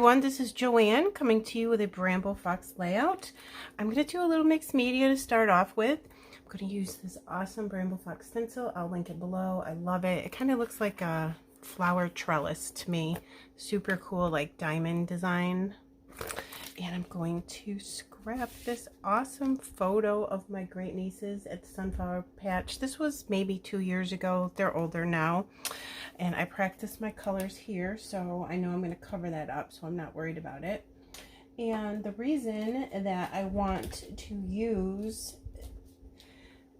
everyone, this is Joanne coming to you with a Bramble Fox layout. I'm going to do a little mixed media to start off with. I'm going to use this awesome Bramble Fox stencil. I'll link it below. I love it. It kind of looks like a flower trellis to me. Super cool, like diamond design. And I'm going to scrap this awesome photo of my great nieces at the sunflower patch. This was maybe 2 years ago. They're older now. And I practiced my colors here, so I know I'm going to cover that up, so I'm not worried about it. And the reason that I want to use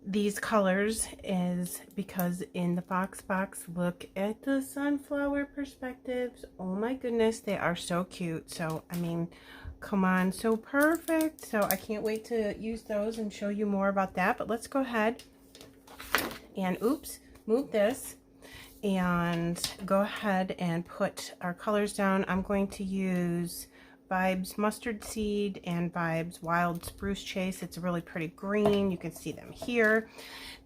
these colors is because in the Fox box, look at the sunflower perspectives. Oh my goodness, they are so cute. So, I mean, come on, so perfect. So I can't wait to use those and show you more about that. But let's go ahead and, move this. And go ahead and put our colors down. I'm going to use Vibes Mustard Seed and Vibes Wild Spruce Chase. It's a really pretty green. You can see them here.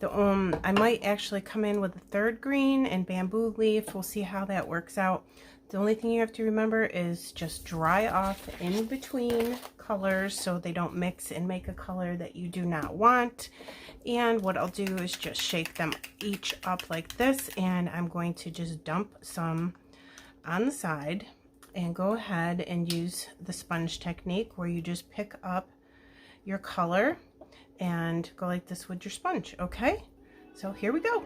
I might actually come in with a third green and Bamboo Leaf. We'll see how that works out. The only thing you have to remember is just dry off in between colors so they don't mix and make a color that you do not want. And what I'll do is just shake them each up like this, and I'm going to just dump some on the side and go ahead and use the sponge technique where you just pick up your color and go like this with your sponge. Okay, so here we go.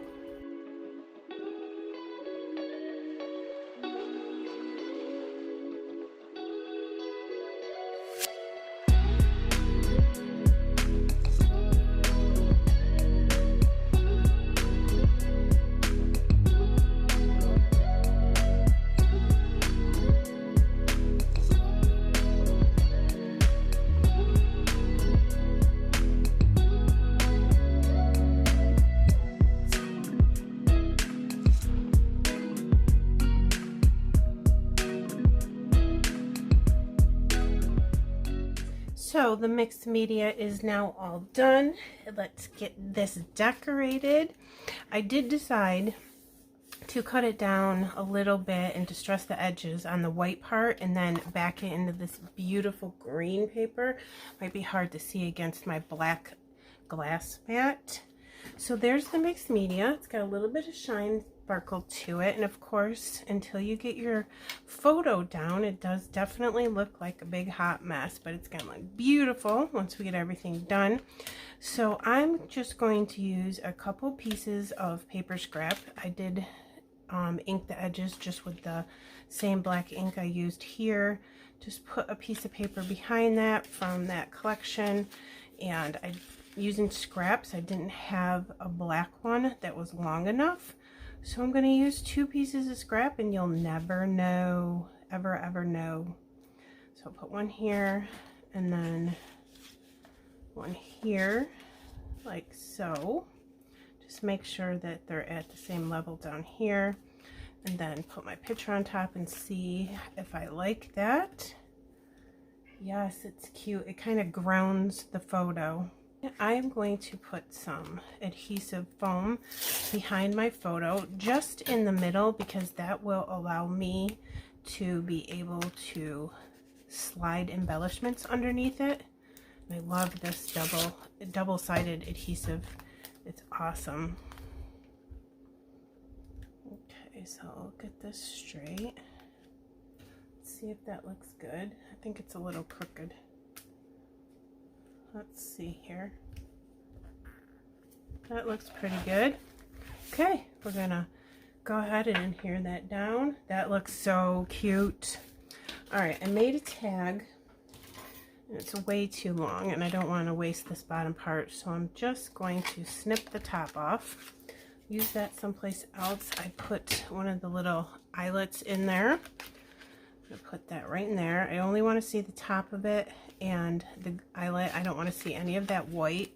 So the mixed media is now all done. Let's get this decorated. I did decide to cut it down a little bit and distress the edges on the white part and then back it into this beautiful green paper. Might be hard to see against my black glass mat. So there's the mixed media. It's got a little bit of shine sparkle to it, and of course until you get your photo down it does definitely look like a big hot mess, but it's gonna look beautiful once we get everything done. So I'm just going to use a couple pieces of paper scrap. I did ink the edges just with the same black ink I used here. Just put a piece of paper behind that from that collection, and I using scraps. I didn't have a black one that was long enough, so I'm going to use 2 pieces of scrap, and you'll never know, ever know. So I'll put one here and then one here like so. Just make sure that they're at the same level down here, and then put my picture on top and see if I like that. Yes, it's cute. It kind of grounds the photo. I'm going to put some adhesive foam behind my photo just in the middle because that will allow me to be able to slide embellishments underneath it. I love this double-sided adhesive. It's awesome. Okay, so I'll get this straight. Let's see if that looks good. I think it's a little crooked. Let's see here. That looks pretty good. Okay, we're gonna go ahead and adhere that down. That looks so cute. All right, I made a tag. It's way too long and I don't want to waste this bottom part, so I'm just going to snip the top off. Use that someplace else. I put one of the little eyelets in there. I'm gonna put that right in there. I only want to see the top of it and the eyelet. I don't want to see any of that white.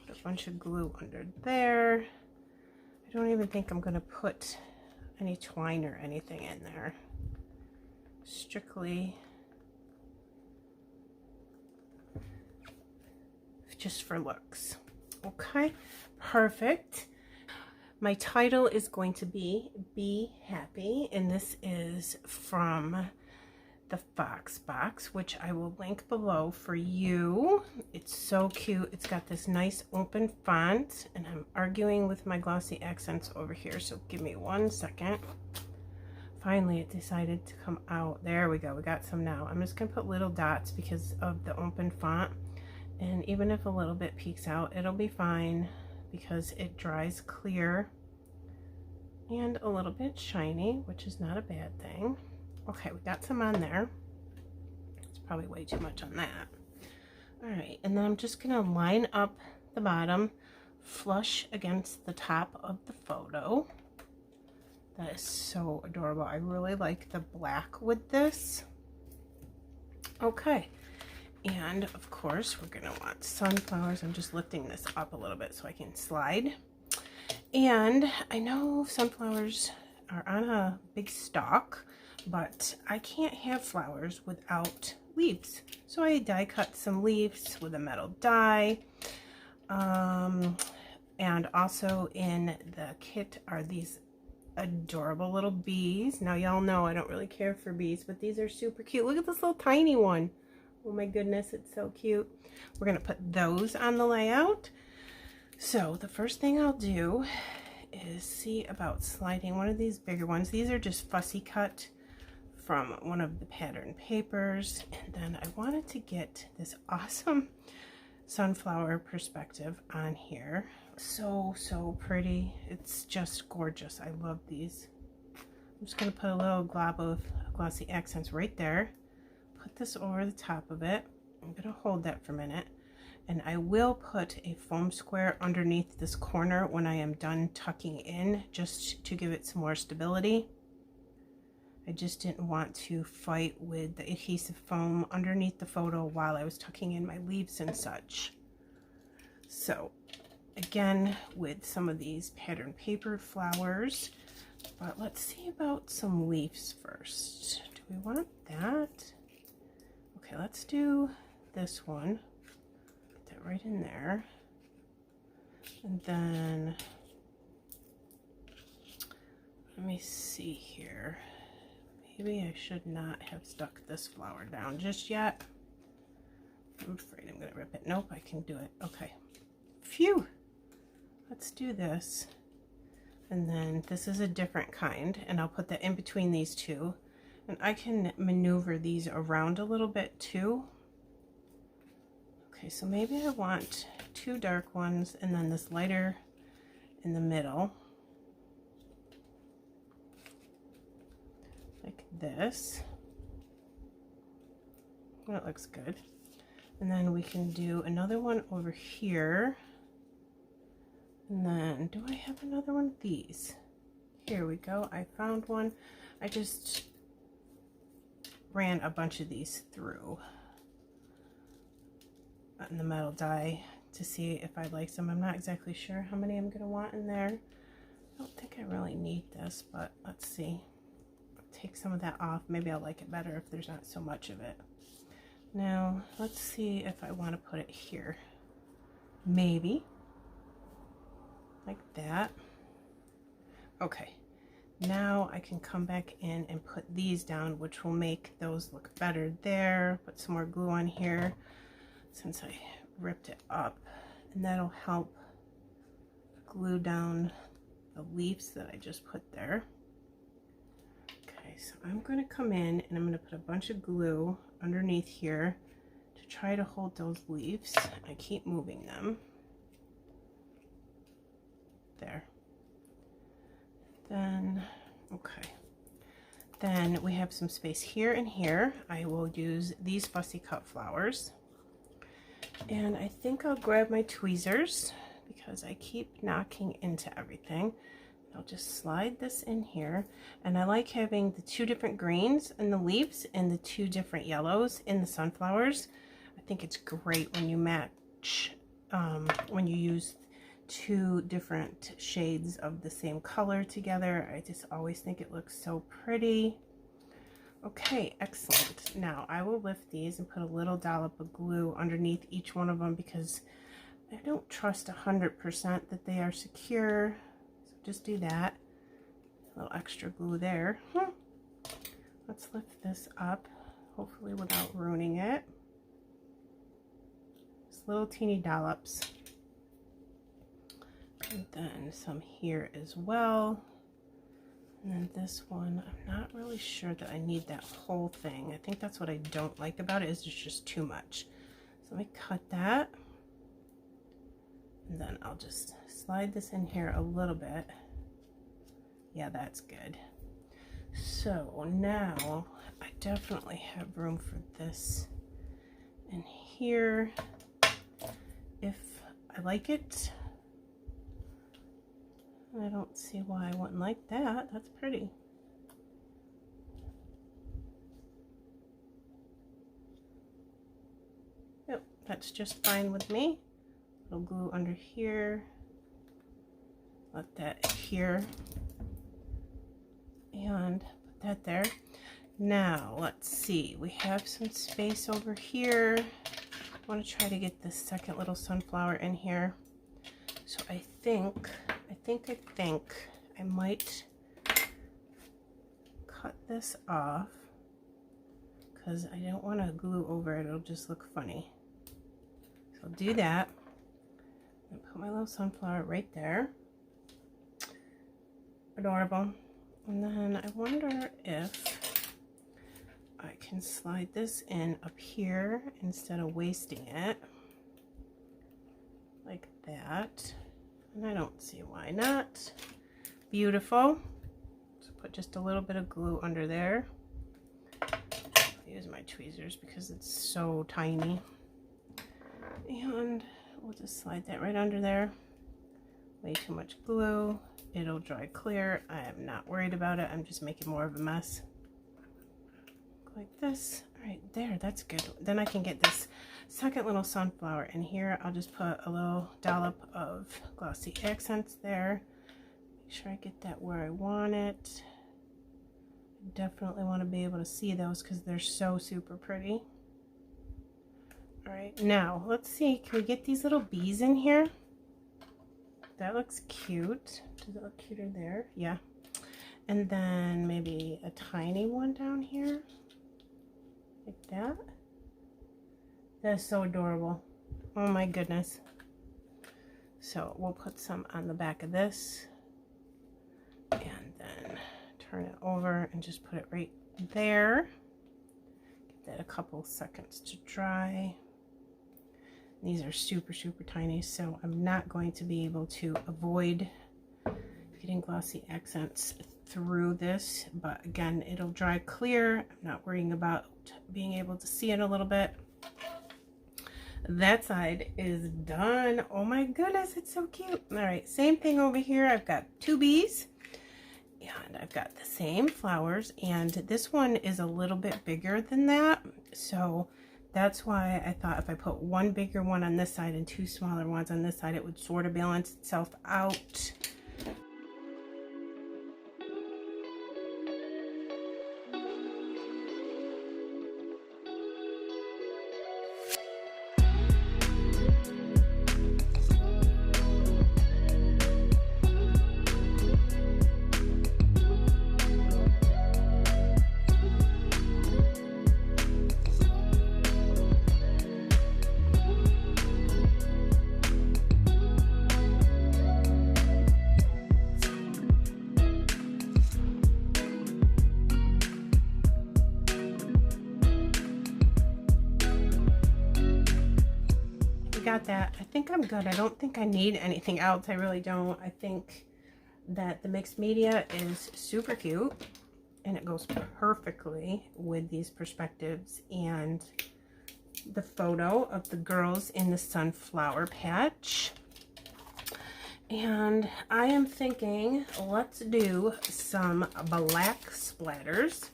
Put a bunch of glue under there. I don't even think I'm going to put any twine or anything in there. Strictly just for looks. Okay, perfect. My title is going to be Happy, and this is from the Fox box, which I will link below for you. It's so cute. It's got this nice open font, and I'm arguing with my glossy accents over here, so give me 1 second. Finally, it decided to come out. There we go. We got some now. I'm just going to put little dots because of the open font. And even if a little bit peeks out, it'll be fine because it dries clear and a little bit shiny, which is not a bad thing. Okay, we got some on there. It's probably way too much on that. All right, and then I'm just going to line up the bottom flush against the top of the photo. That is so adorable. I really like the black with this. Okay, and of course we're gonna want sunflowers. I'm just lifting this up a little bit so I can slide. And I know sunflowers are on a big stalk, but I can't have flowers without leaves. So I die cut some leaves with a metal die. And also in the kit are these adorable little bees. Now y'all know I don't really care for bees, but these are super cute. Look at this little tiny one. Oh my goodness, it's so cute. We're gonna put those on the layout. So the first thing I'll do is see about sliding one of these bigger ones. These are just fussy cut from one of the pattern papers, and then I wanted to get this sunflower perspective on here. So pretty. It's just gorgeous. I love these. I'm just going to put a little glob of glossy accents right there. Put this over the top of it. I'm going to hold that for a minute. And I will put a foam square underneath this corner when I am done tucking in, just to give it some more stability. I just didn't want to fight with the adhesive foam underneath the photo while I was tucking in my leaves and such. So again, with some of these pattern paper flowers, but let's see about some leaves first. Do we want that? Okay, let's do this one. Get that right in there. And then, let me see here. Maybe I should not have stuck this flower down just yet. I'm afraid I'm gonna rip it. Nope, I can do it. Okay. Phew! Let's do this. And then this is a different kind, and I'll put that in between these two. And I can maneuver these around a little bit too. Okay, so maybe I want two dark ones and then this lighter in the middle. Like this. That looks good. And then we can do another one over here. And then, do I have another one of these? Here we go. I found one. I just ran a bunch of these through in the metal die to see if I like them. I'm not exactly sure how many I'm going to want in there. I don't think I really need this, but let's see. I'll take some of that off. Maybe I'll like it better if there's not so much of it. Now, let's see if I want to put it here. Maybe. Like that. Okay, now I can come back in and put these down, which will make those look better there. Put some more glue on here since I ripped it up, and that'll help glue down the leaves that I just put there. Okay, so I'm going to come in and I'm going to put a bunch of glue underneath here to try to hold those leaves. I keep moving them. There. Then, okay. Then we have some space here and here. I will use these fussy cut flowers. And I think I'll grab my tweezers because I keep knocking into everything. I'll just slide this in here. And I like having the two different greens in the leaves and the two different yellows in the sunflowers. I think it's great when you match, when you use two different shades of the same color together. I just always think it looks so pretty. Okay, excellent. Now I will lift these and put a little dollop of glue underneath each one of them because I don't trust 100% that they are secure. So just do that. A little extra glue there. Let's lift this up hopefully without ruining it. Just little teeny dollops. And then some here as well. And then this one, I'm not really sure that I need that whole thing. I think that's what I don't like about it, is it's just too much. So let me cut that. And then I'll just slide this in here a little bit. Yeah, that's good. So now I definitely have room for this in here if I like it. I don't see why I wouldn't like that. That's pretty. Yep, that's just fine with me. I'll glue under here. Let that here. And put that there. Now, let's see. We have some space over here. I want to try to get this second little sunflower in here. So I think I might cut this off because I don't want to glue over it. It'll just look funny. So I'll do that and put my little sunflower right there. Adorable. And then I wonder if I can slide this in up here instead of wasting it like that. And I don't see why not. Beautiful. So put just a little bit of glue under there. I'll use my tweezers because it's so tiny. And we'll just slide that right under there. Way too much glue. It'll dry clear. I am not worried about it. I'm just making more of a mess. Like this. All right, there, that's good. Then I can get this second little sunflower in here. I'll just put a little dollop of glossy accents there. Make sure I get that where I want it. I definitely want to be able to see those because they're so super pretty. All right, now let's see. Can we get these little bees in here? That looks cute. Does it look cuter there? Yeah. And then maybe a tiny one down here. Like that. That is so adorable. Oh my goodness. So we'll put some on the back of this. And then turn it over and just put it right there. Give that a couple seconds to dry. These are super, super tiny, so I'm not going to be able to avoid getting glossy accents through this. But again, it'll dry clear. I'm not worrying about being able to see it a little bit. That side is done. Oh my goodness, it's so cute. All right, same thing over here. I've got two bees. And I've got the same flowers. And this one is a little bit bigger than that. So that's why I thought if I put one bigger one on this side and two smaller ones on this side, it would sort of balance itself out. Got that. I think I'm good. I don't think I need anything else. I really don't. I think that the mixed media is super cute and it goes perfectly with these perspectives and the photo of the girls in the sunflower patch. And I am thinking let's do some black splatters.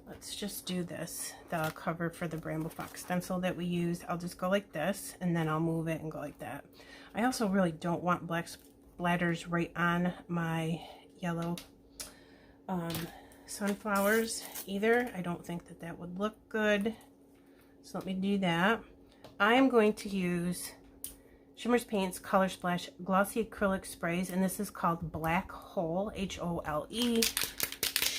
Let's just do this, the cover for the Bramble Fox stencil that we use. I'll just go like this, and then I'll move it and go like that. I also really don't want black splatters right on my yellow sunflowers either. I don't think that that would look good. So let me do that. I am going to use Shimmerz Paints Color Splash Glossy Acrylic Sprays, and this is called Black Hole, H-O-L-E.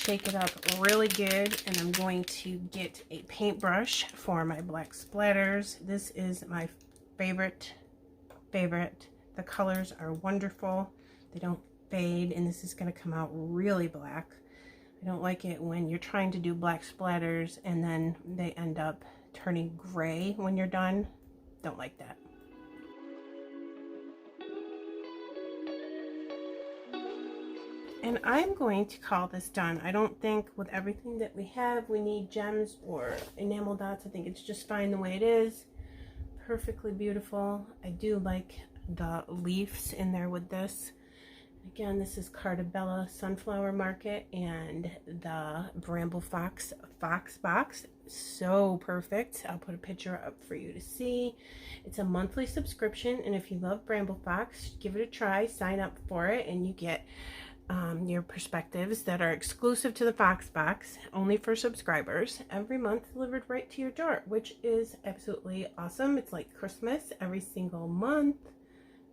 shake it up really good, and I'm going to get a paintbrush for my black splatters. This is my favorite. The colors are wonderful. They don't fade, and this is going to come out really black. I don't like it when you're trying to do black splatters and then they end up turning gray when you're done. Don't like that. And I'm going to call this done. I don't think with everything that we have, we need gems or enamel dots. I think it's just fine the way it is. Perfectly beautiful. I do like the leaves in there with this. Again, this is Carta Bella Sunflower Market and the Bramble Fox box. So perfect. I'll put a picture up for you to see. It's a monthly subscription, and if you love Bramble Fox, give it a try. Sign up for it, and you get your perspectives that are exclusive to the Fox box, only for subscribers, every month delivered right to your door, which is absolutely awesome. It's like Christmas every single month.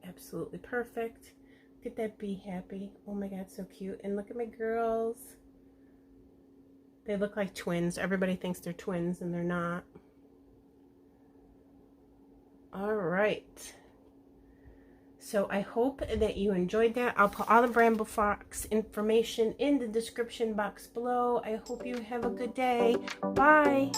Absolutely perfect. Look at that bee happy. Oh my god, so cute. And look at my girls. They look like twins. Everybody thinks they're twins and they're not. All right. So I hope that you enjoyed that. I'll put all the Bramble Fox information in the description box below. I hope you have a good day. Bye.